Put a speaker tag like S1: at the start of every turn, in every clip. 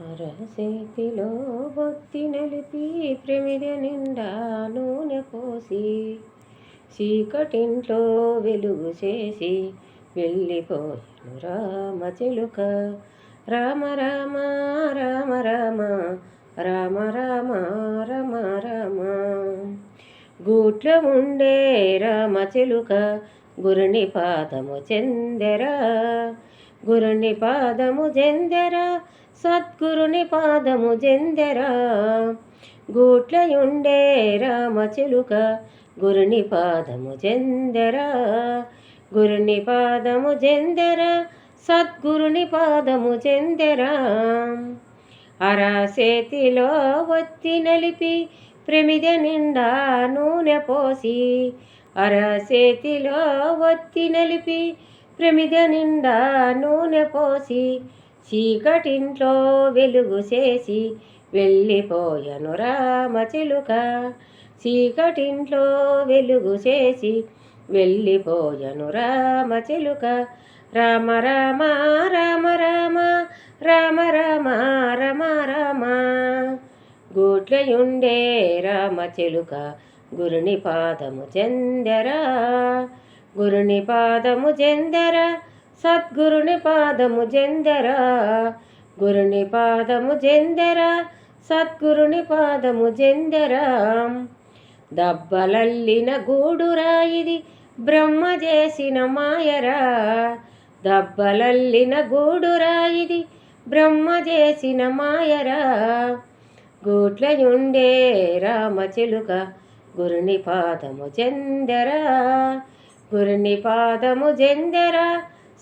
S1: అరచేతిలో ఒత్తి నలిపి ప్రమిద నిండా నూనె పోసి చీకటింట్లో వెలుగు చేసి వెళ్ళిపోయాను రామచిలుక. రామ రామ రామ రామ రామ రామ రామ రామ. గూట్లో ఉండే రామచిలుక గురుని పాదము చెందెరా, గురుని పాదము చెందెరా, సద్గురుని పాదము చెందెరా. గూట్లయుండే రామచిలుక గురుని పాదము చెందెరా, గురుని పాదము చెందెరా, సద్గురుని పాదము చెందెరా. అరచేతిలో ఒత్తి నలిపి ప్రమిద నిండా నూనె పోసి, అరచేతిలో ఒత్తి నలిపి ప్రమిద నిండా నూనె పోసి చీకటింట్లో వెలుగు చేసి వెళ్ళిపోయాను రామచిలుక. చీకటింట్లో వెలుగు చేసి వెళ్ళిపోయాను రామచిలుక. రామ రామ రామ రామ రామ రామ రామ రామ. గూట్లయుండే రామచిలుక గురుని పాదము చెందెరా, గురుని పాదము చెందెరా, సద్గురుని పాదము చెందెరా, గురుని పాదము చెందెరా, సద్గురుని పాదము చెందెరా. దబ్బలల్లిన గూడురా ఇది బ్రహ్మ చేసిన మాయరా, దబ్బలల్లిన గూడురా ఇది బ్రహ్మ చేసిన మాయరా. గూట్లయుండే రామచిలుక గురుని పాదము చెందెరా, గురుని పాదము చెందెరా,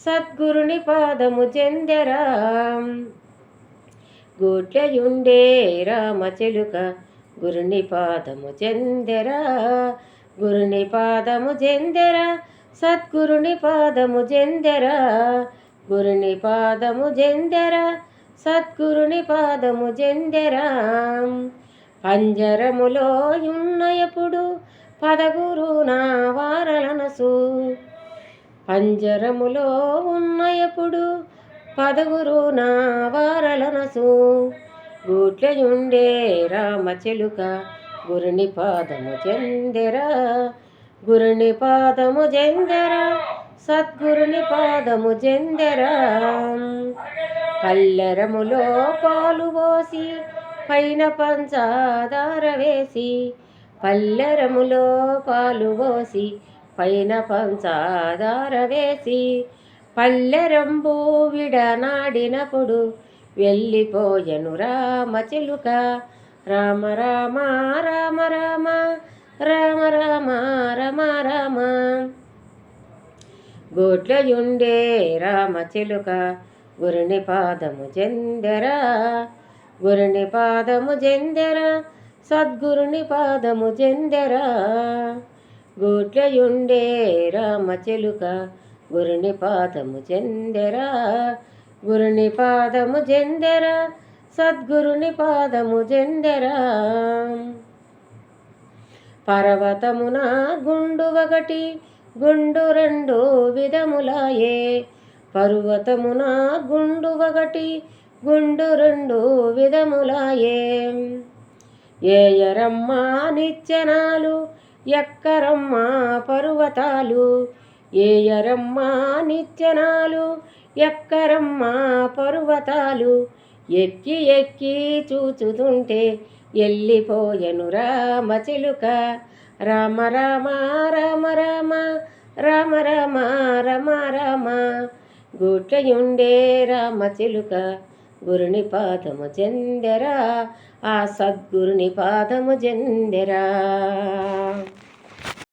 S1: సద్గురుని పాదము చెందెరా. గూట్లయుండే రామచిలుక గురుని పాదము చెందెరా, గురుని పాదము చెందెరా, సద్గురుని పాదము చెందెరా, గురుని పాదము చెందెరా, సద్గురుని పాదము చెందెరా. పంజరములో ఉన్నయప్పుడు పదగురు నా వారలనసు, పంజరములో ఉన్నయప్పుడు పదగురు నా వారలనసు. గూట్లయుండే రామచిలుక గురుని పాదము చెందెరా, గురుని పాదము చెందెరా, సద్గురుని పాదము చెందెరా. పల్లెరములో పాలు పోసి పైన పంచదార వేసి, పల్లెరములో పాలు పోసి పైన పంచదార వేసి పల్లెరంబు విడనాడినప్పుడు వెళ్ళిపోయెను రామచిలుక. రామ రామ రామ రామ రామ రామ రామ రామ. గూట్లయుండే రామచిలుక గురుని పాదము చెందెరా, గురుని పాదము చెందెరా, సద్గురుని పాదము చెందెరా. గూట్లయుండే రామచిలుక గురుని పాదము చెందెరా, గురుని పాదము చెందెరా, సద్గురుని పాదము చెందెరా. పర్వతమున గుండు ఒకటి గుండు రెండు విధములాయే, పర్వతమున గుండు ఒకటి గుండు రెండు విధములాయే. ఏయరమ్మ నిచ్చెనాలు ఎక్కరమ్మ పర్వతాలు, ఏయరమ్మ నిచ్చెనాలు ఎక్కరమ్మ పర్వతాలు. ఎక్కి ఎక్కి చూచుతుంటే వెళ్ళిపోయెను రామచిలుక. రామ రామ రామ రామ రామ రామ రామ రామ. గూట్లయుండే రామచిలుక గురుని పాదము చెందెరా, ఆ సద్గురుని పాదము చెందెరా.